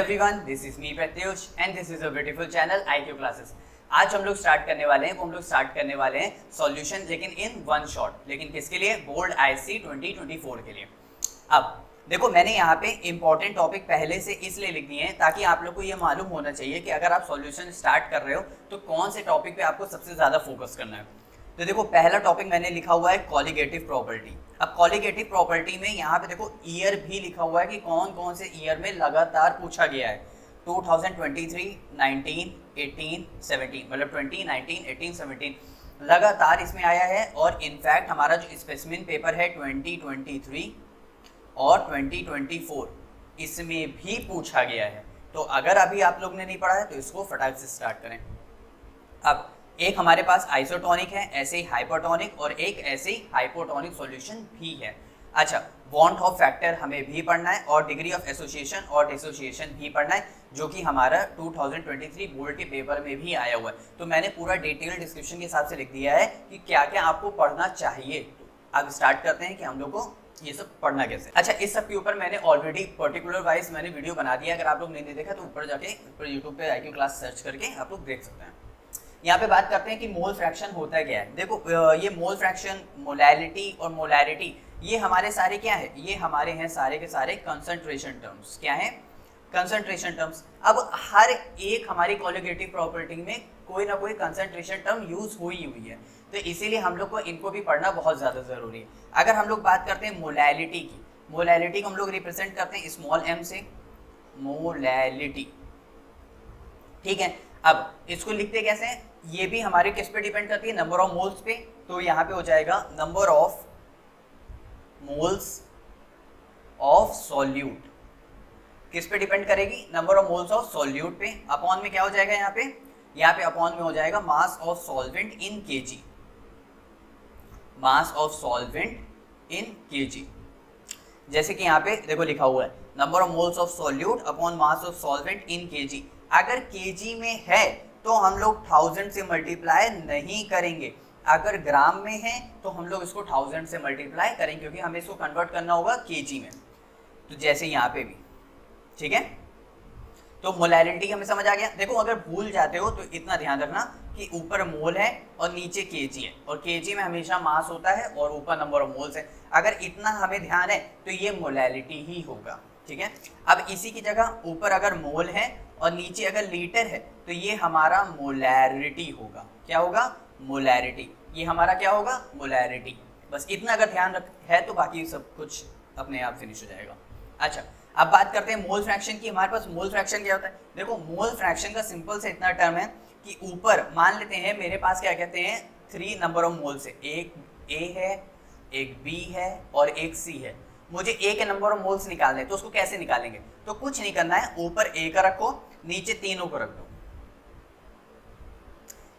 everyone, this is me Pratyush and this is a beautiful channel IQ Classes। आज हम लोग start करने वाले हैं सॉल्यूशन, लेकिन इन वन शॉट। लेकिन किसके लिए? बोर्ड IC 2024 के लिए। अब देखो, मैंने यहाँ पे इंपॉर्टेंट टॉपिक पहले से इसलिए लिख दिए हैं ताकि आप लोग को ये मालूम होना चाहिए कि अगर आप सॉल्यूशन स्टार्ट कर रहे हो तो कौन से टॉपिक पे आपको सबसे ज़्यादा फोकस करना है। तो देखो, पहला टॉपिक मैंने लिखा हुआ है कॉलिगेटिव प्रॉपर्टी। अब कॉलिगेटिव प्रॉपर्टी में यहाँ पे देखो ईयर भी लिखा हुआ है कि कौन कौन से ईयर में लगातार पूछा गया है। 2023, 19, 18, 17, मतलब 20, 19, 18, 17 लगातार इसमें आया है। और इनफैक्ट हमारा जो स्पेसिमेन पेपर है 2023 और 2024 इसमें भी पूछा गया है। तो अगर अभी आप लोग ने नहीं पढ़ा है तो इसको फटाक से स्टार्ट करें। अब एक हमारे पास आइसोटोनिक है, ऐसे ही हाइपरटोनिक, और एक ऐसे ही हाइपोटोनिक सॉल्यूशन भी है। अच्छा, वॉन्ट ऑफ फैक्टर हमें भी पढ़ना है और डिग्री ऑफ एसोसिएशन और डिसोसिएशन भी पढ़ना है, जो कि हमारा 2023 बोर्ड के पेपर में भी आया हुआ है। तो मैंने पूरा डिटेल डिस्क्रिप्शन के हिसाब से लिख दिया है कि क्या क्या आपको पढ़ना चाहिए। तो अब स्टार्ट करते हैं कि हम लोग को ये सब पढ़ना कैसे। अच्छा, इस सब के ऊपर मैंने ऑलरेडी पर्टिकुलर वाइज मैंने वीडियो बना दिया। अगर आप लोग नहीं देखा तो ऊपर जाके ऊपर यूट्यूब पे IQ क्लास सर्च करके आप लोग देख सकते हैं। यहाँ पे बात करते हैं कि मोल फ्रैक्शन होता क्या है। देखो, ये मोल फ्रैक्शन, मोलैलिटी और मोलैरिटी, ये हमारे सारे क्या है? ये हमारे हैं सारे के सारे कंसंट्रेशन टर्म्स। क्या है? Concentration terms. अब हर एक हमारी कॉलिगेटिव प्रॉपर्टी में कोई ना कोई कंसंट्रेशन टर्म यूज हुई है, तो इसीलिए हम लोग को इनको भी पढ़ना बहुत ज़्यादा ज़रूरी है। अगर हम लोग बात करते हैं मोलैलिटी की, मोलैलिटी को हम लोग रिप्रेजेंट करते हैं स्मॉल m से, मोलैलिटी। ठीक है, अब इसको लिखते कैसे हैं? ये भी हमारे किस पे डिपेंड करती है? नंबर ऑफ मोल्स पे। तो यहाँ पे हो जाएगा number of moles of solute. किस पे डिपेंड करेगी? Number of moles of solute पे। अपॉन में क्या हो जाएगा? यहाँ पे अपॉन में हो जाएगा mass of solvent in KG. Mass of solvent in KG, जैसे कि यहाँ पे देखो लिखा हुआ है number of moles of solute upon mass of solvent in KG. अगर केजी में है तो हम लोग 1000 से मल्टीप्लाई नहीं करेंगे। अगर ग्राम में है तो हम लोग इसको 1000 से मल्टीप्लाई करेंगे, क्योंकि हमें इसको कन्वर्ट करना होगा केजी में। तो जैसे यहाँ पे भी, ठीक है। तो मोलैरिटी हमें समझ आ गया। देखो, अगर भूल जाते हो तो इतना ध्यान रखना कि ऊपर मोल है और नीचे केजी है, और केजी में हमेशा मास होता है और ऊपर नंबर ऑफ मोल्स है। अगर इतना हमें ध्यान है तो ये मोलैरिटी ही होगा। ठीक है। अब इसी की जगह ऊपर अगर मोल है और नीचे अगर लीटर है तो ये हमारा मोलैरिटी होगा। क्या होगा? मोलैरिटी। ये हमारा क्या होगा? मोलैरिटी। बस इतना अगर ध्यान है तो बाकी सब कुछ अपने आप फिनिश हो जाएगा। अच्छा, अब बात करते हैं मोल फ्रैक्शन की। हमारे पास मोल फ्रैक्शन क्या होता है? देखो, मोल फ्रैक्शन का सिंपल से इतना टर्म है कि ऊपर मान लेते हैं मेरे पास क्या कहते हैं 3 नंबर ऑफ मोल्स है। एक A है, एक B है और एक C है। मुझे A के नंबर ऑफ मोल्स निकालने हैं, तो उसको कैसे निकालेंगे? तो कुछ नहीं करना है, ऊपर A का रखो, नीचे तीनों को रख दो।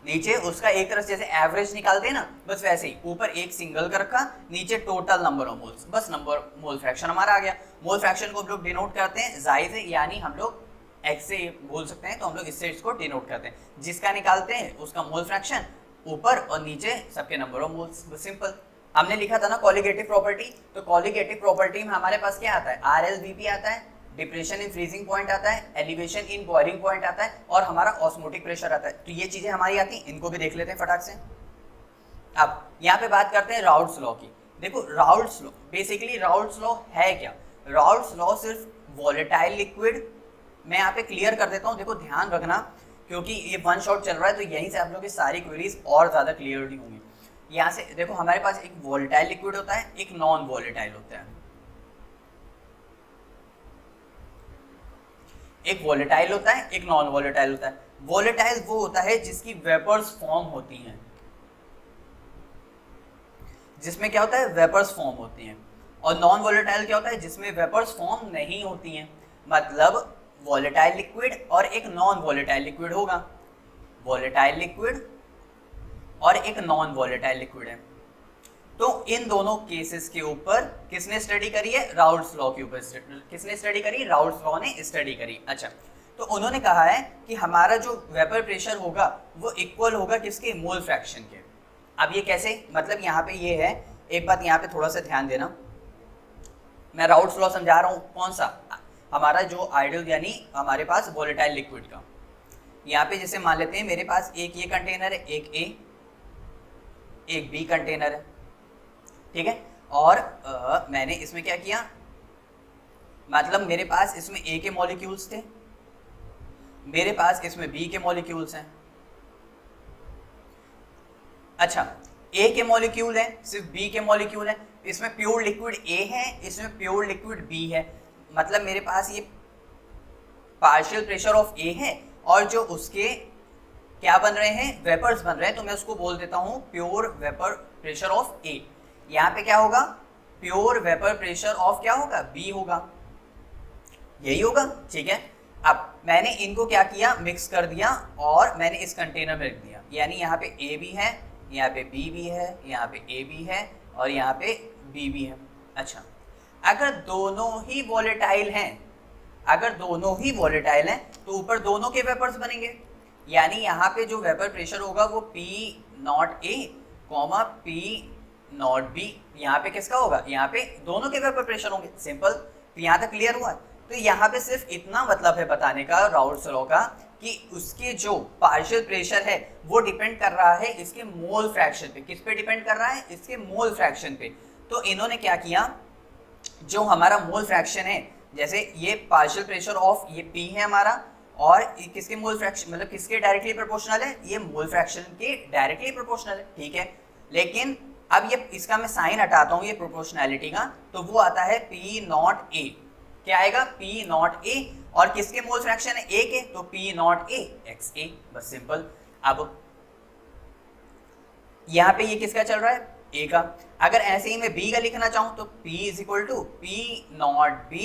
नीचे उसका एक तरह से जैसे एवरेज निकालते हैं ना, बस वैसे ही ऊपर एक सिंगल का रखा, नीचे टोटल नंबर ऑफ मोल्स, बस नंबर मोल फ्रैक्शन हमारा आ गया। मोल फ्रैक्शन को हम लोग डिनोट करते हैं जाई से, यानी हम लोग x से बोल सकते हैं, तो हम लोग इससे इसको डिनोट करते हैं। जिसका निकालते हैं उसका मोल फ्रैक्शन, ऊपर और नीचे सबके नंबर ऑफ मोल्स, बस सिंपल। हमने लिखा था ना कॉलिगेटिव प्रॉपर्टी, तो कॉलिगेटिव प्रॉपर्टी में हमारे पास क्या आता है? RLBP आता है, डिप्रेशन इन फ्रीजिंग पॉइंट आता है, एलिवेशन इन बॉइलिंग पॉइंट आता है, और हमारा ऑस्मोटिक प्रेशर आता है। तो ये चीजें हमारी आती हैं, इनको भी देख लेते हैं फटाक से। अब यहाँ पे बात करते हैं राउल्ट्स लॉ की। देखो, Raoult's law, basically Raoult's law है क्या? राउल्ट्स लॉ सिर्फ वॉलेटाइल लिक्विड, मैं यहाँ पे क्लियर कर देता हूँ। देखो, ध्यान रखना, क्योंकि ये वन शॉट चल रहा है, तो यहीं से आप लोग की सारी क्वेरीज और ज्यादा क्लियरली होंगी। यहाँ से देखो, हमारे पास एक वॉलेटाइल लिक्विड होता है, एक नॉन वॉलेटाइल होता है। एक वॉलेटाइल होता है, एक नॉन वॉलेटाइल होता है। वॉलेटाइल वो होता है जिसकी वेपर्स फॉर्म होती हैं, जिसमें क्या होता है? वेपर्स फॉर्म होती हैं। और नॉन वॉलेटाइल क्या होता है? जिसमें वेपर्स फॉर्म नहीं होती हैं। मतलब वॉलेटाइल लिक्विड और एक नॉन वॉलेटाइल लिक्विड होगा, वॉलेटाइल लिक्विड और एक नॉन वॉलेटाइल लिक्विड है। तो इन दोनों केसेस के ऊपर किसने स्टडी करी है? राउल्ट्स लॉ के ऊपर किसने स्टडी करी? राउल्ट्स लॉ ने स्टडी करी। अच्छा, तो उन्होंने कहा है कि हमारा जो वेपर प्रेशर होगा वो इक्वल होगा किसके? मोल फ्रैक्शन के। अब ये कैसे? मतलब यहाँ पे ये है, एक बात यहाँ पे थोड़ा सा ध्यान देना, मैं राउल्ट्स लॉ समझा रहा हूँ। कौन सा? हमारा जो आइडियल यानी हमारे पास वोलेटाइल लिक्विड का। यहाँ पे जैसे मान लेते हैं मेरे पास एक ये कंटेनर है, एक ए एक बी कंटेनर है, ठीक है। और मैंने इसमें क्या किया, मतलब मेरे पास इसमें ए के मॉलिक्यूल्स थे, मेरे पास इसमें बी के मॉलिक्यूल्स हैं। अच्छा, ए के मॉलिक्यूल है, सिर्फ बी के मॉलिक्यूल है, इसमें प्योर लिक्विड ए है, इसमें प्योर लिक्विड बी है। मतलब मेरे पास ये पार्शियल प्रेशर ऑफ ए है और जो उसके क्या बन रहे हैं, वेपर्स बन रहे हैं, तो मैं उसको बोल देता हूं प्योर वेपर प्रेशर ऑफ ए। यहाँ पे क्या होगा, प्योर वेपर प्रेशर ऑफ क्या होगा, बी होगा, यही होगा, ठीक है। अब मैंने इनको क्या किया, मिक्स कर दिया और मैंने इस कंटेनर में रख दिया, यानी यहाँ पे ए भी है, यहाँ पे बी भी है, यहाँ पे ए भी है और यहाँ पे बी भी है। अच्छा, अगर दोनों ही वॉलेटाइल हैं, अगर दोनों ही वॉलेटाइल हैं तो ऊपर दोनों के वेपर्स बनेंगे, यानी यहाँ पे जो वेपर प्रेशर होगा वो P not A comma P naught B, यहाँ पे किसका होगा, यहाँ पे दोनों के वेपर प्रेशर होंगे। सिंपल, तो यहाँ तक क्लियर हुआ। तो यहाँ पे सिर्फ इतना मतलब है बताने का राउल्ट्स लॉ का कि उसके जो पार्शियल प्रेशर है वो डिपेंड कर रहा है इसके मोल फ्रैक्शन पे। किस पे डिपेंड कर रहा है, इसके मोल फ्रैक्शन पे। तो इन्होंने क्या किया, जो हमारा मोल फ्रैक्शन है, जैसे ये पार्शियल प्रेशर ऑफ ये P है हमारा, और किसके मोल फ्रैक्शन, मतलब किसके डायरेक्टली प्रोपोर्शनल है, ये मोल फ्रैक्शन के डायरेक्टली प्रोपोर्शनल है, ठीक है। लेकिन अब ये इसका मैं साइन हटाता हूँ ये प्रोपोर्शनैलिटी का, तो वो आता है P नॉट A, क्या आएगा, P नॉट A, और किसके मोल फ्रैक्शन है, A के, तो P नॉट A XA, बस सिंपल। अब यहाँ पे ये किसका चल रहा है, A का। अगर ऐसे ही मैं B का लिखना चाहूँ तो P is equal to P naught B,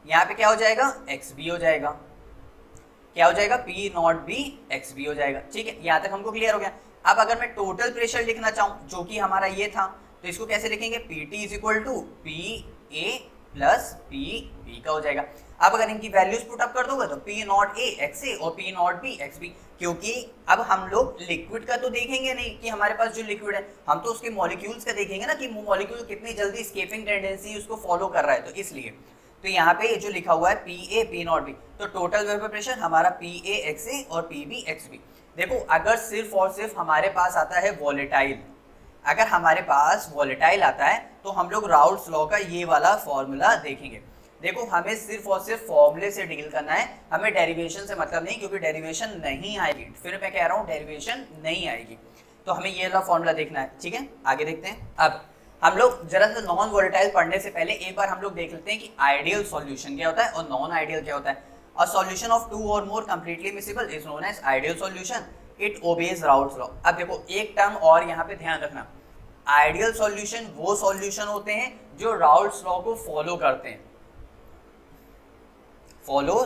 यहाँ पे क्या हो जाएगा, XB हो जाएगा, क्या हो जाएगा, P नॉट B XB हो जाएगा, ठीक है। यहाँ तक हमको क्लियर हो गया। अब अगर मैं टोटल प्रेशर लिखना चाहूँ, जो कि हमारा ये था, तो इसको कैसे लिखेंगे, PT is equal to PA plus PB का हो जाएगा। अब अगर इनकी वैल्यूज पुट अप कर दोगे तो P नॉट A XA और P नॉट B XB, क्योंकि अब हम लोग लिक्विड का तो देखेंगे नहीं कि हमारे पास जो लिक्विड है, हम तो उसके मॉलिक्यूल्स का देखेंगे ना कि मॉलिक्यूल कितनी जल्दी एस्केपिंग टेंडेंसी उसको फॉलो कर रहा है, तो इसलिए तो यहाँ पे जो लिखा हुआ है PA P नॉट B, तो टोटल वेपर प्रेशर हमारा PA XA और PB XB। देखो, अगर सिर्फ और सिर्फ हमारे पास आता है वॉलेटाइल, अगर हमारे पास वॉलेटाइल आता है तो हम लोग राउल्ट्स लॉ का ये वाला फॉर्मूला देखेंगे। देखो, हमें सिर्फ और सिर्फ फॉर्मूले से डील करना है, हमें डेरिवेशन से मतलब नहीं, क्योंकि डेरिवेशन नहीं आएगी, फिर मैं कह रहा हूँ डेरिवेशन नहीं आएगी, तो हमें ये वाला फॉर्मूला देखना है, ठीक है। आगे देखते हैं। अब हम लोग जरा सा नॉन वोलेटाइल पढ़ने से पहले एक बार हम लोग देख लेते हैं कि आइडियल सॉल्यूशन क्या होता है और नॉन आइडियल क्या होता है। A solution of two or more completely miscible is known as ideal solution. It obeys Raoult's law. अब देखो, एक टर्म और यहाँ पे ध्यान रखना, आइडियल सॉल्यूशन वो सॉल्यूशन होते हैं जो राउल्ट्स लॉ को फॉलो करते हैं, फॉलो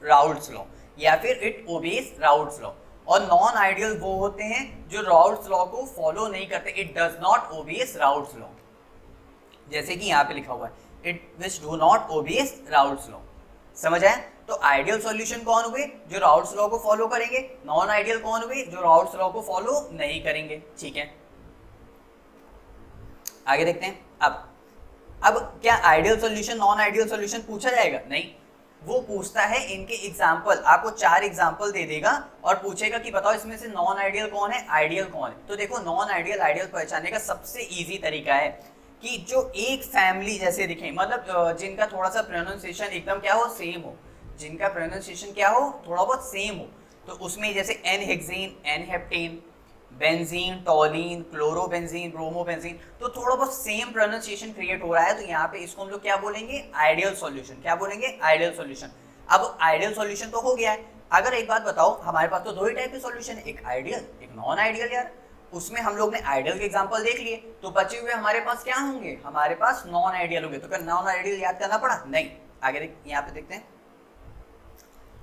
राउल्ट्स लॉ, या फिर इट ओबेज राउल्ट्स लॉ। और नॉन आइडियल वो होते हैं जो राउल्ट्स लॉ को फॉलो नहीं करते, it does not obeys Raoult's law, जैसे कि यहाँ पे लिखा हुआ है, it which do not obeys Raoult's law. समझ आया? तो आइडियल सॉल्यूशन कौन हुए, जो राउल्ट्स लॉ को फॉलो करेंगे, नॉन आइडियल कौन हुए, जो राउल्ट्स लॉ को फॉलो नहीं करेंगे, ठीक है। आगे देखते हैं। अब क्या ideal solution non ideal solution पूछा जाएगा? नहीं, वो पूछता है इनके एग्जाम्पल, आपको 4 एग्जाम्पल दे देगा और पूछेगा कि बताओ इसमें से नॉन आइडियल कौन है, आइडियल कौन है। तो देखो, नॉन आइडियल आइडियल पहचानने का सबसे इजी तरीका है कि जो एक फैमिली जैसे दिखे, मतलब जिनका थोड़ा सा प्रोनाउंसिएशन एकदम क्या हो, सेम हो, जिनका प्रोनाउंसिएशन क्या हो, थोड़ा बहुत सेम हो, तो उसमें जैसे n hexane, n heptane, benzene, toluene, chlorobenzene, bromobenzene, तो थोड़ा बहुत सेम प्रोनाउंसिएशन क्रिएट हो रहा है, तो यहाँ पे इसको हम लोग क्या बोलेंगे, आइडियल सॉल्यूशन। क्या बोलेंगे, आइडियल सॉल्यूशन। अब आइडियल सॉल्यूशन तो हो गया है। अगर एक बात बताओ, हमारे पास तो 2 ही टाइप के सॉल्यूशन है, एक आइडियल एक नॉन आइडियल। यार, उसमें हम लोग ने आइडियल के एग्जांपल देख लिए, तो बचे हुए हमारे पास क्या होंगे, हमारे पास नॉन आइडियल होंगे। तो क्या नॉन आइडियल याद करना पड़ा? नहीं। आगे देख, यहाँ पे देखते हैं।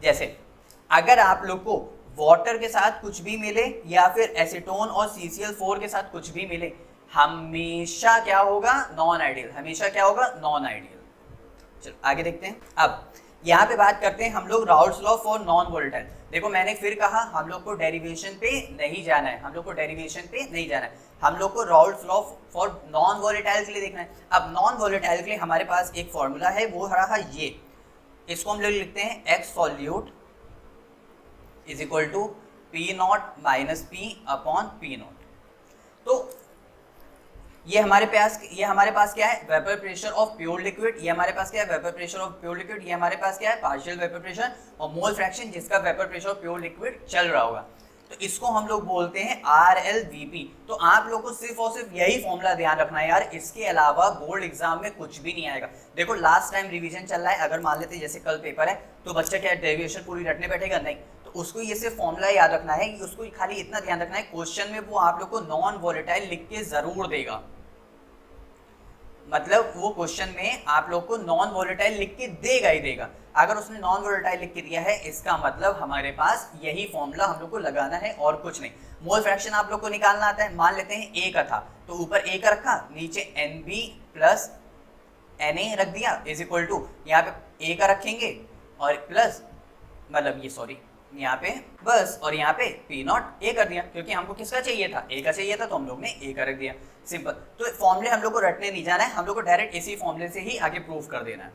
जैसे अगर आप लोग को वाटर के साथ कुछ भी मिले या फिर एसीटोन और CCl4 के साथ कुछ भी मिले, हमेशा क्या होगा, नॉन आइडियल। हमेशा क्या होगा, नॉन आइडियल। चलो आगे देखते हैं। अब यहाँ पे बात करते हैं हम लोग Raoult's law for non volatile. देखो, मैंने फिर कहा हम लोग को डेरिवेशन पे नहीं जाना है, हम लोग को डेरिवेशन पे नहीं जाना है, हम लोग को Raoult's law for non volatile के लिए देखना है। अब नॉन वोलेटाइल के लिए हमारे पास एक फॉर्मूला है, वो रहा ये इसको हम लोग लिखते हैं X solute is equal to P naught minus P upon P naught. तो ये हमारे पास क्या है, vapour pressure of pure liquid. ये हमारे पास क्या है, vapour pressure of pure liquid. ये हमारे पास क्या है, पार्शियल वेपर प्रेशर और मोल फ्रैक्शन जिसका vapour pressure of pure liquid चल रहा होगा। तो इसको हम लोग बोलते हैं RLVP। तो आप लोग को सिर्फ और सिर्फ यही फॉर्मूला ध्यान रखना है यार, इसके अलावा बोर्ड एग्जाम में कुछ भी नहीं आएगा। देखो लास्ट टाइम रिवीजन चल रहा है, अगर मान लेते जैसे कल पेपर है तो बच्चा क्या डेरिवेशन पूरी रटने बैठेगा, नहीं। तो उसको ये सिर्फ फॉर्मूला याद रखना है, उसको खाली इतना ध्यान रखना है क्वेश्चन में वो आप लोग को नॉन वोलेटाइल लिख के जरूर देगा। मतलब वो क्वेश्चन में आप लोग को नॉन वोलेटाइल लिख के देगा ही देगा। अगर उसने नॉन वोलेटाइल लिख के दिया है इसका मतलब हमारे पास यही फॉर्मूला हम लोग को लगाना है और कुछ नहीं। मोल फ्रैक्शन आप लोग को निकालना आता है। मान लेते हैं ए का था तो ऊपर ए का रखा, नीचे NB प्लस Na रख दिया इज इक्वल टू यहाँ पे ए का रखेंगे और प्लस मतलब ये सॉरी यहाँ पे बस, और यहाँ पे पी नॉट ए कर दिया क्योंकि हमको किसका चाहिए था, ए का चाहिए था, तो हम लोग ने ए का रख दिया। सिंपल। तो फॉर्मूले हम लोग को रटने नहीं जाना है, हम लोग को डायरेक्ट इसी फॉर्मूले से ही आगे प्रूव कर देना है।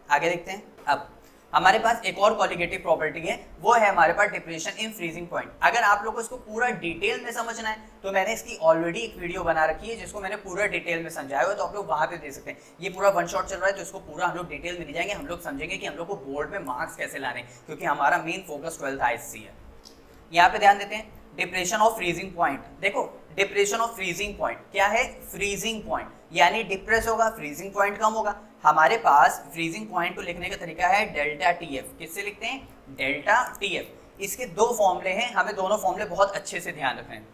आगे देखते हैं। अब हमारे पास एक और कॉलिगेटिव प्रॉपर्टी है, वो है हमारे पास डिप्रेशन इन फ्रीजिंग पॉइंट। अगर आप लोग को इसको पूरा डिटेल में समझना है तो मैंने इसकी ऑलरेडी एक वीडियो बना रखी है जिसको मैंने पूरा डिटेल में समझाया हुआ है, तो आप लोग वहां पे देख सकते हैं। ये पूरा वन शॉट चल रहा है तो इसको पूरा हम लोग डिटेल में नहीं जाएंगे, हम लोग समझेंगे कि हम लोग को बोर्ड में मार्क्स कैसे लाने, क्योंकि हमारा मेन फोकस 12th ISC है। यहाँ पे ध्यान देते हैं, डिप्रेशन ऑफ फ्रीजिंग पॉइंट। देखो डिप्रेशन ऑफ फ्रीजिंग पॉइंट क्या है, फ्रीजिंग पॉइंट यानी डिप्रेस होगा, फ्रीजिंग पॉइंट कम होगा। हमारे पास फ्रीजिंग पॉइंट को लिखने का तरीका है डेल्टा TF। किससे लिखते हैं, डेल्टा TF। इसके दो फॉर्मूले हैं, हमें दोनों फॉर्मूले बहुत अच्छे से ध्यान रखना है।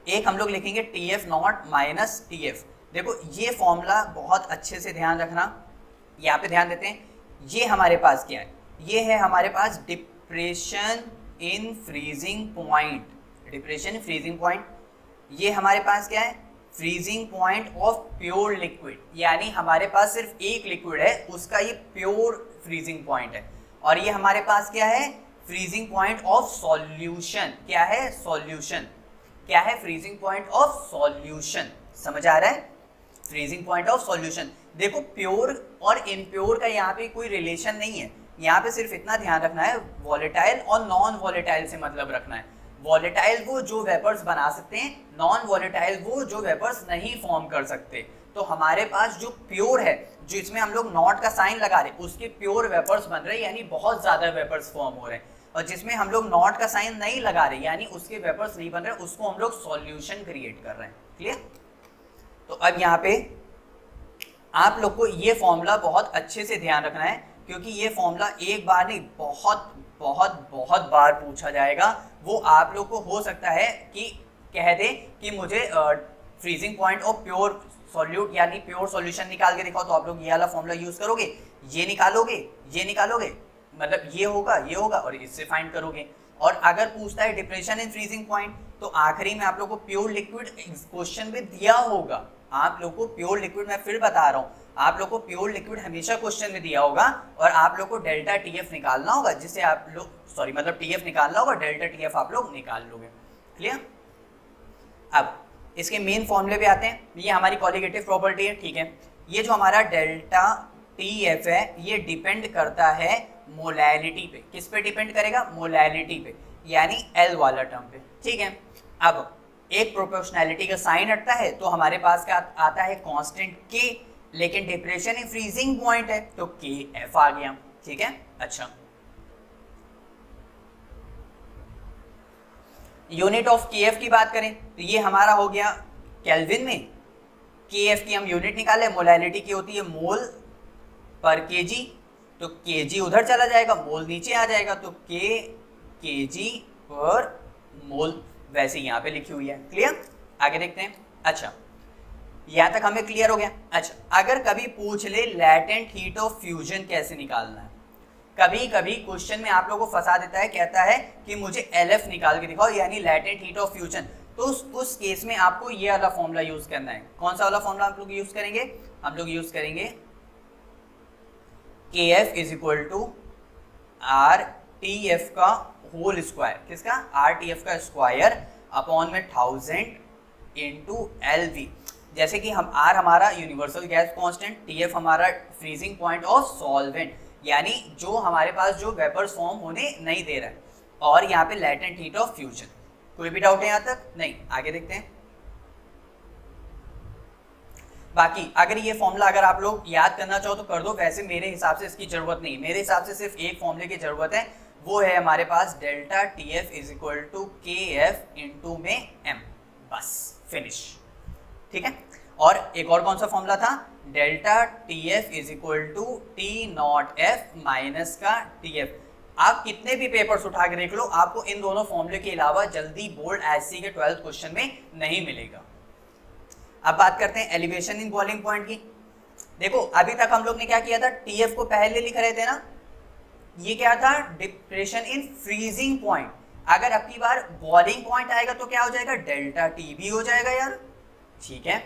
एक हम लोग लिखेंगे TF नॉट माइनस TF। देखो ये फॉर्मूला बहुत अच्छे से ध्यान रखना, यहाँ पे ध्यान देते हैं। ये हमारे पास क्या है, ये है हमारे पास depression in freezing point. Depression in freezing point ये हमारे पास क्या है, freezing point of pure liquid, यानी हमारे पास सिर्फ एक लिक्विड है उसका ये प्योर फ्रीजिंग पॉइंट है। और ये हमारे पास क्या है, फ्रीजिंग पॉइंट ऑफ सॉल्यूशन। क्या है, सॉल्यूशन। क्या है, फ्रीजिंग पॉइंट ऑफ सॉल्यूशन। समझ आ रहा है, फ्रीजिंग पॉइंट ऑफ सॉल्यूशन। देखो प्योर और इम्प्योर का यहाँ पे कोई रिलेशन नहीं है, यहाँ पे सिर्फ इतना ध्यान रखना है वॉलेटाइल और नॉन वॉलेटाइल से मतलब रखना है। वॉलेटाइल वो जो वेपर्स बना सकते हैं, नॉन वॉलेटाइल वो जो वेपर्स नहीं फॉर्म कर सकते। तो हमारे पास जो प्योर है, जो इसमें हम लोग नॉट का साइन लगा रहे, उसके प्योर वेपर्स बन रहे यानी बहुत ज्यादा वेपर्स फॉर्म हो रहे हैं। और जिसमें हम लोग नॉट का साइन नहीं लगा रहे यानी उसके वेपर्स नहीं बन रहे, उसको हम लोग सॉल्यूशन क्रिएट कर रहे हैं। क्लियर। तो अब यहाँ पे आप लोग को ये फॉर्मूला बहुत अच्छे से ध्यान रखना है, क्योंकि ये फॉर्मूला एक बार नहीं बहुत बहुत बहुत बार पूछा जाएगा। वो आप लोग को हो सकता है कि कह दे कि मुझे freezing point of pure solute यानी प्योर सॉल्यूशन निकाल के दिखाओ, तो आप लोग ये वाला फॉर्मूला यूज करोगे, ये निकालोगे, मतलब ये होगा और इससे फाइंड करोगे। और अगर पूछता है डिप्रेशन इन फ्रीजिंग पॉइंट तो आखिरी में आप लोग को प्योर लिक्विड क्वेश्चन में दिया होगा। आप लोग को प्योर लिक्विड, मैं फिर बता रहा हूँ, आप लोग को प्योर लिक्विड हमेशा क्वेश्चन में दिया होगा और आप लोग को डेल्टा TF निकालना होगा, जिससे आप लोग मतलब TF निकालना होगा, डेल्टा TF आप लोग निकाल लोगे। क्लियर। अब इसके मेन फॉर्मूले पे आते हैं। ये हमारी कॉलिगेटिव प्रॉपर्टी है, ठीक है। ये जो हमारा डेल्टा TF है ये डिपेंड करता है मोलैलिटी पे। किस पे डिपेंड करेगा, मोलैलिटी पे, यानी L वाला टर्म पे, ठीक है। अब एक प्रोपोर्शनैलिटी का साइन हटता है तो हमारे पास क्या आता है, कांस्टेंट K, लेकिन डिप्रेशन इन फ्रीजिंग पॉइंट है तो KF आ गया, ठीक है। अच्छा, यूनिट ऑफ KF की बात करें तो ये हमारा हो गया केल्विन में। KF की हम यूनिट निकाले, मोलैलिटी की होती है मोल पर kg, तो kg उधर चला जाएगा, मोल नीचे आ जाएगा, तो kg पर मोल वैसे यहाँ पे लिखी हुई है। क्लियर। आगे देखते हैं। अच्छा, यहाँ तक हमें क्लियर हो गया। अच्छा, अगर कभी पूछ ले लैटेंट हीट ऑफ फ्यूजन कैसे निकालना है, कभी कभी क्वेश्चन में आप लोगों को फंसा देता है, कहता है कि मुझे LF निकाल के दिखाओ यानी लैटेंट हीट ऑफ फ्यूजन, तो उस केस में आपको ये वाला फॉर्मूला यूज करना है। कौन सा वाला फॉर्मूला आप लोग यूज करेंगे, हम लोग यूज करेंगे KF is equal to RTF का होल स्क्वायर। किसका, RTF का स्क्वायर अपॉन में 1000 इंटू LV। जैसे कि हम R हमारा यूनिवर्सल गैस कांस्टेंट, TF हमारा फ्रीजिंग पॉइंट ऑफ सॉल्वेंट, यानी जो हमारे पास जो वेपर्स फॉर्म होने नहीं दे रहा है, और यहाँ पे लैटेंट हीट ऑफ फ्यूजन। कोई भी डाउट है यहाँ तक? नहीं, आगे देखते हैं। बाकी अगर ये फॉर्मूला अगर आप लोग याद करना चाहो तो कर दो, वैसे मेरे हिसाब से इसकी जरूरत नहीं है। मेरे हिसाब से सिर्फ एक फॉर्मूले की जरूरत है, वो है हमारे पास delta T F is equal to K F into में एम, बस फिनिश। ठीक है, और एक और कौन सा फॉर्मूला था? Delta T F is equal to T not F minus का टी एफ। आप कितने भी पेपर्स उठा के देख लो, आपको इन दोनों फॉर्मूले के अलावा जल्दी बोर्ड एससी के 12th क्वेश्चन में नहीं मिलेगा। अब बात करते हैं एलिवेशन इन बॉइलिंग पॉइंट की। देखो अभी तक हम लोग ने क्या किया था, टीएफ को पहले लिख रहे थे ना, ये क्या था? Depression in freezing point. अगर अब की बार बॉइलिंग पॉइंट आएगा तो क्या हो जाएगा? डेल्टा टी भी हो जाएगा यार। ठीक है,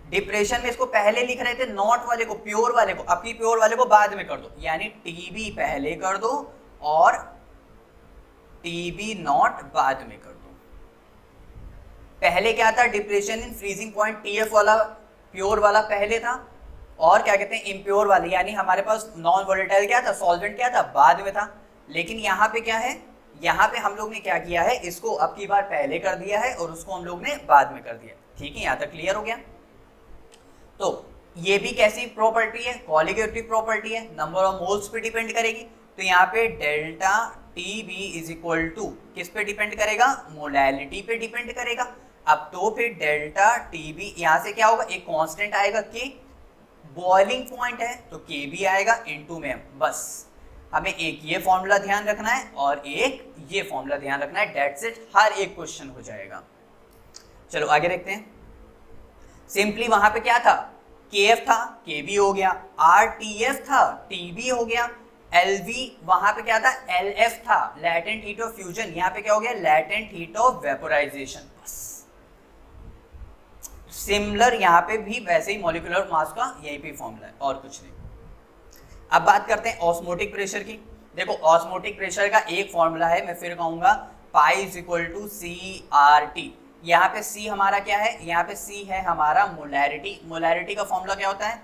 डिप्रेशन में इसको पहले लिख रहे थे नॉट वाले को, प्योर वाले को, अब की प्योर वाले को बाद में कर दो, यानी टीबी पहले कर दो और टीबी नॉट बाद में कर दो। पहले क्या था? Depression in freezing point, TF वाला प्योर वाला पहले था, और क्या कहते हैं इम्प्योर वाले, यानी हमारे पास नॉन वोलेटाइल क्या था, सॉल्वेंट क्या था, बाद में था। लेकिन यहाँ पे क्या है, यहाँ पे हम लोग ने क्या किया है, इसको अब की बार पहले कर दिया है और उसको हम लोग ने बाद में कर दिया। ठीक है, यहाँ तक क्लियर हो गया। तो ये भी कैसी प्रॉपर्टी है? कॉलिगेटिव प्रॉपर्टी है, नंबर ऑफ मोल्स पे डिपेंड करेगी। तो यहाँ पे delta T B is equal to किस पे डिपेंड करेगा? मोलैलिटी पे डिपेंड करेगा। अब तो फिर डेल्टा टी बी यहाँ से क्या होगा, एक कांस्टेंट आएगा के, बॉइलिंग पॉइंट है तो के बी आएगा इनटू में। बस हमें एक ये फॉर्मूला ध्यान रखना है और एक ये फॉर्मूला ध्यान रखना है, डेट्स इट, हर एक क्वेश्चन हो जाएगा। चलो आगे देखते हैं। सिंपली वहां पे क्या था? KF था, KB हो गया, RTF था, TB हो गया, LV वहां पे क्या था? LF था, लैटेंट हीट ऑफ फ्यूजन, यहाँ पे क्या हो गया? Latent heat of vaporisation. बस सिमिलर यहाँ पे भी वैसे ही मॉलिक्यूलर मास का यही पे फॉर्मूला है और कुछ नहीं। अब बात करते हैं ऑस्मोटिक प्रेशर की। देखो ऑस्मोटिक प्रेशर का एक फॉर्मूला है, मैं फिर कहूंगा pi is equal to CRT। यहाँ पे C हमारा क्या है? यहाँ पे C है हमारा मोलैरिटी। मोलैरिटी का फॉर्मूला क्या होता है?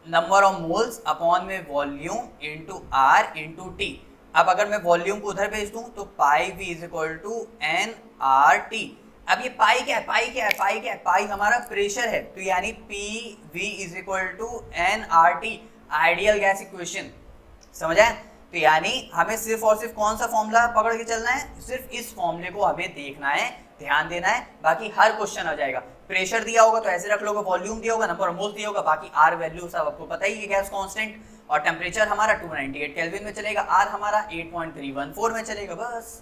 नंबर ऑफ मोल्स अपॉन में volume into R into T। अब अगर मैं वॉल्यूम को उधर भेज दूं तो pi V is equal to nRT। अब ये पाई क्या है? पाई क्या है? पाई क्या है? पाई हमारा प्रेशर है, तो यानी PV is equal to nRT, ideal gas equation. समझ आए? तो यानी हमें सिर्फ और सिर्फ कौन सा फॉर्मूला पकड़ के चलना है? सिर्फ इस फॉर्मूले को हमें देखना है, ध्यान देना है, बाकी हर क्वेश्चन आ जाएगा। प्रेशर दिया होगा तो ऐसे रख लोगे, वॉल्यूम दिया होगा, नंबर ऑफ मोल्स दिया होगा, बाकी आर वैल्यू सब आपको पता ही है, गैस कांस्टेंट, और टेम्परेचर हमारा 298 केल्विन में चलेगा, आर हमारा 8.314 में चलेगा, बस।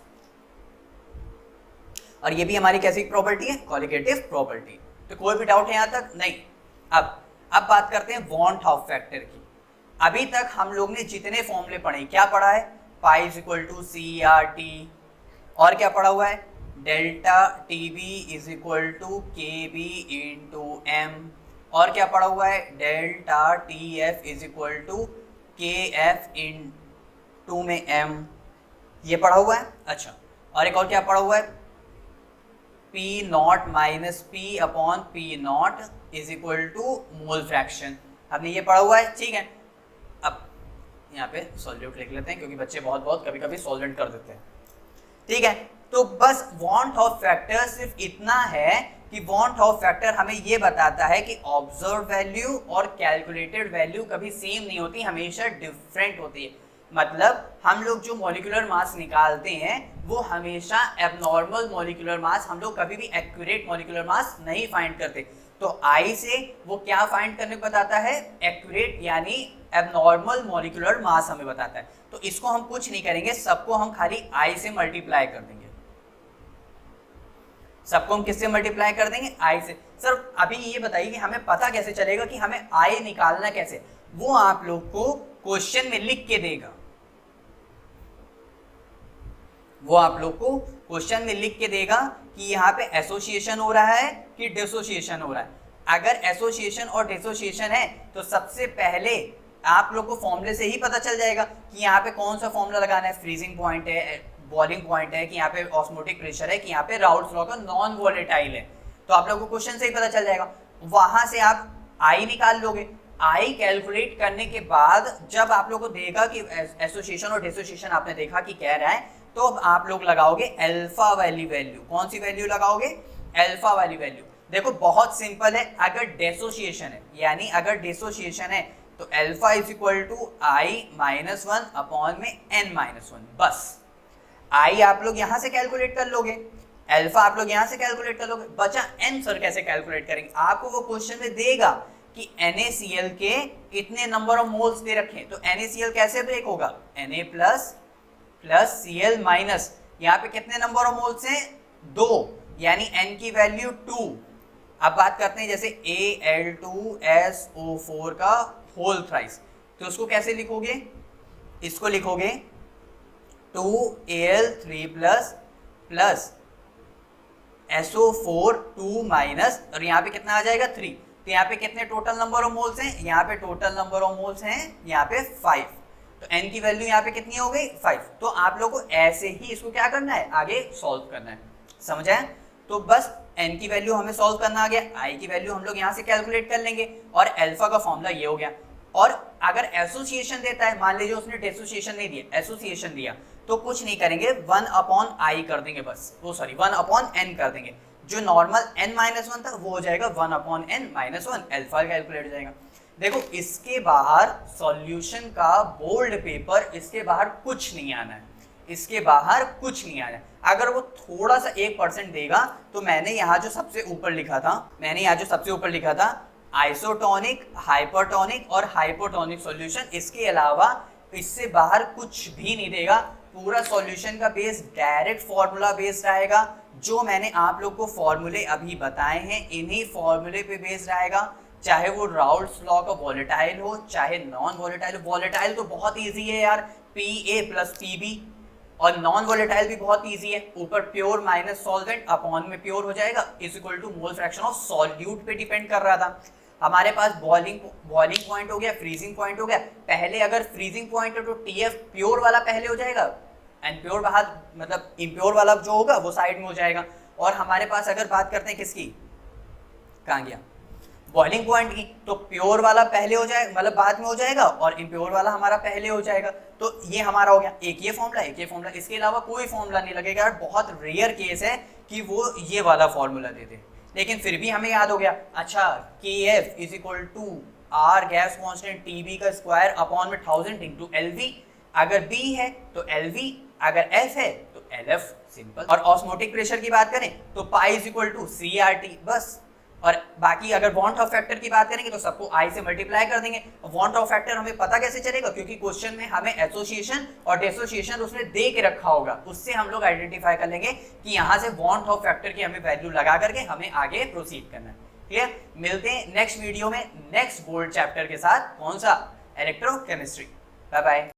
और ये भी हमारी कैसी प्रॉपर्टी है? Colligative property. तो कोई भी डाउट है यहाँ तक? नहीं। अब बात करते हैं वॉन हाफ फैक्टर की। अभी तक हम लोग ने जितने फॉर्मूले पढ़े, क्या पढ़ा है? Pi is equal to CRT, और क्या पढ़ा हुआ है? Delta TB is equal to KB into M, और क्या पढ़ा हुआ है? Delta TF is equal to KF into में M, ये पढ़ा हुआ है। अच्छा, और एक और क्या पढ़ा हुआ है? P not minus P upon P not is equal to mole fraction, हमने ये पढ़ा हुआ है। ठीक है, अब यहाँ पे सॉल्यूट लिख लेते हैं क्योंकि बच्चे बहुत कभी कभी सॉल्वेंट कर देते हैं। ठीक है, तो बस वॉन्ट ऑफ फैक्टर सिर्फ इतना है कि वॉन्ट ऑफ फैक्टर हमें ये बताता है कि ऑब्जर्व वैल्यू और कैलकुलेटेड वैल्यू कभी सेम नहीं होती, हमेशा डिफरेंट होती है। मतलब हम लोग जो मॉलिक्यूलर मास निकालते हैं वो हमेशा एबनॉर्मल मॉलिक्यूलर मास, हम लोग कभी भी एक्यूरेट मॉलिक्यूलर मास नहीं फाइंड करते। तो आई से वो क्या फाइंड करने को बताता है? एक्यूरेट यानी एबनॉर्मल मॉलिक्यूलर मास हमें बताता है। तो इसको हम कुछ नहीं करेंगे, सबको हम खाली आई से मल्टीप्लाई कर देंगे। सबको हम किससे मल्टीप्लाई कर देंगे? आई से। सर अभी ये बताइए कि हमें पता कैसे चलेगा कि हमें आई निकालना कैसे? वो आप लोग को क्वेश्चन में लिख के देगा, वो आप लोग को क्वेश्चन में लिख के देगा कि यहाँ पे एसोसिएशन हो रहा है कि डिसोसिएशन हो रहा है। अगर एसोसिएशन और डिसोसिएशन है तो सबसे पहले आप लोग को फॉर्मूले से ही पता चल जाएगा कि यहाँ पे कौन सा फॉर्मूला लगाना है, फ्रीजिंग पॉइंट है, बॉइलिंग पॉइंट है, कि यहाँ पे ऑस्मोटिक प्रेशर है, कि यहाँ पे राउल्ट्स लॉ का नॉन वोलेटाइल है। तो आप लोग को क्वेश्चन से ही पता चल जाएगा, वहां से आप आई निकाल लोगे। आई कैलकुलेट करने के बाद जब आप लोग को देगा कि एसोसिएशन और डिसोसिएशन आपने देखा कि कह रहा है, तो आप लोग लगाओगे अल्फा वाली वैल्यू। कौन सी वैल्यू लगाओगे? अल्फा वाली वैल्यू। देखो बहुत सिंपल है, अगर डिसोसिएशन है यानी अगर डिसोसिएशन है तो alpha is equal to i minus one upon में एन माइनस वन। बस आई आप लोग यहां से कैलकुलेट कर लोगे, अल्फा आप लोग यहां से कैलकुलेट कर लोगे, बचा एन सर कैसे कैलकुलेट करेंगे? आपको वो क्वेश्चन में देगा कि NaCl के कितने नंबर ऑफ मोल्स दे रखे हैं, तो NaCl कैसे ब्रेक होगा? Na प्लस Cl माइनस, यहाँ पे कितने नंबर ऑफ मोल्स हैं? 2, यानी n की वैल्यू 2। अब बात करते हैं जैसे Al2SO4 का होल थ्राइस, तो उसको कैसे लिखोगे? इसको लिखोगे 2Al3 प्लस SO4 2 माइनस, और यहाँ पे कितना आ जाएगा? 3। तो यहाँ पे कितने टोटल नंबर ऑफ मोल्स हैं? यहाँ पे टोटल नंबर ऑफ मोल्स हैं यहाँ पे 5। तो n की वैल्यू यहाँ पे कितनी हो गई? 5। तो आप लोगों को ऐसे ही इसको क्या करना है? आगे सॉल्व करना है। समझ आए? तो बस n की वैल्यू हमें सॉल्व करना आ गया, i की वैल्यू हम लोग यहाँ से कैलकुलेट कर लेंगे, और अल्फा का फॉर्मूला ये हो गया। और अगर एसोसिएशन देता है, मान लीजिए उसने डिसोसिएशन नहीं दिया, एसोसिएशन दिया, तो कुछ नहीं करेंगे, 1 अपॉन आई कर देंगे बस, वो सॉरी 1 अपॉन एन कर देंगे। जो नॉर्मल n माइनस वन था वो हो जाएगा 1 upon n minus one, alpha calculate हो जाएगा। देखो इसके बाहर सॉल्यूशन का बोल्ड पेपर, इसके बाहर कुछ नहीं आना है, इसके बाहर कुछ नहीं आना है। अगर वो थोड़ा सा 1% देगा, तो मैंने यहाँ जो सबसे ऊपर लिखा था आइसोटोनिक, हाइपरटोनिक और हाइपोटोनिक सॉल्यूशन, इसके अलावा इससे बाहर कुछ भी नहीं देगा। पूरा सॉल्यूशन का बेस डायरेक्ट फॉर्मूला बेस्ड रहेगा। जो मैंने आप लोग को फॉर्मूले अभी बताए हैं, इन्हीं फॉर्मूले पे बेस्ड रहेगा, चाहे वो राउल्ट्स लॉ का वॉलेटाइल हो, चाहे नॉन वॉलेटाइल हो। वॉलेटाइल तो बहुत ईजी है यार, Pa प्लस Pb, और नॉन वॉलेटाइल भी बहुत ईजी है, ऊपर प्योर माइनस सॉल्वेंट अपॉन में प्योर हो जाएगा, is equal to mole fraction of solute पे डिपेंड कर रहा था। हमारे पास बॉइलिंग पॉइंट हो गया, फ्रीजिंग पॉइंट हो गया। पहले अगर फ्रीजिंग पॉइंट है तो TF प्योर वाला पहले हो जाएगा, एंड प्योर बाहर मतलब इम्प्योर वाला जो होगा वो साइड में हो जाएगा। और हमारे पास अगर बात करते हैं किसकी, कहाँ गया, बॉइलिंग पॉइंट की, तो प्योर वाला पहले हो जाएगा, मतलब बाद में हो जाएगा, और इम्प्योर वाला हमारा पहले हो जाएगा। तो ये हमारा हो गया एक ये फॉर्मूला, इसके अलावा कोई फॉर्मूला नहीं लगेगा। बहुत रेयर केस है कि वो ये वाला फॉर्मूला दे दे, लेकिन फिर भी हमें याद हो गया। अच्छा, KF is equal to R gas constant TB का स्क्वायर अपॉन में 1000 इंटू LV। अगर B है तो LV, अगर F है तो LF, सिंपल। और ऑस्मोटिक प्रेशर की बात करें तो pi is equal to CRT, बस। और बाकी अगर वॉन्ट ऑफ फैक्टर की बात करेंगे तो सबको I से मल्टीप्लाई कर देंगे। वॉन्ट ऑफ फैक्टर हमें पता कैसे चलेगा? क्योंकि क्वेश्चन में हमें एसोसिएशन और डिसोसिएशन उसने दे के रखा होगा, उससे हम लोग आइडेंटिफाई कर लेंगे कि यहाँ से वॉन्ट ऑफ फैक्टर की हमें वैल्यू लगा करके हमें आगे प्रोसीड करना है। क्लियर? मिलते हैं नेक्स्ट वीडियो में नेक्स्ट बोल्ड चैप्टर के साथ। कौन सा? इलेक्ट्रोकेमिस्ट्री। Bye bye.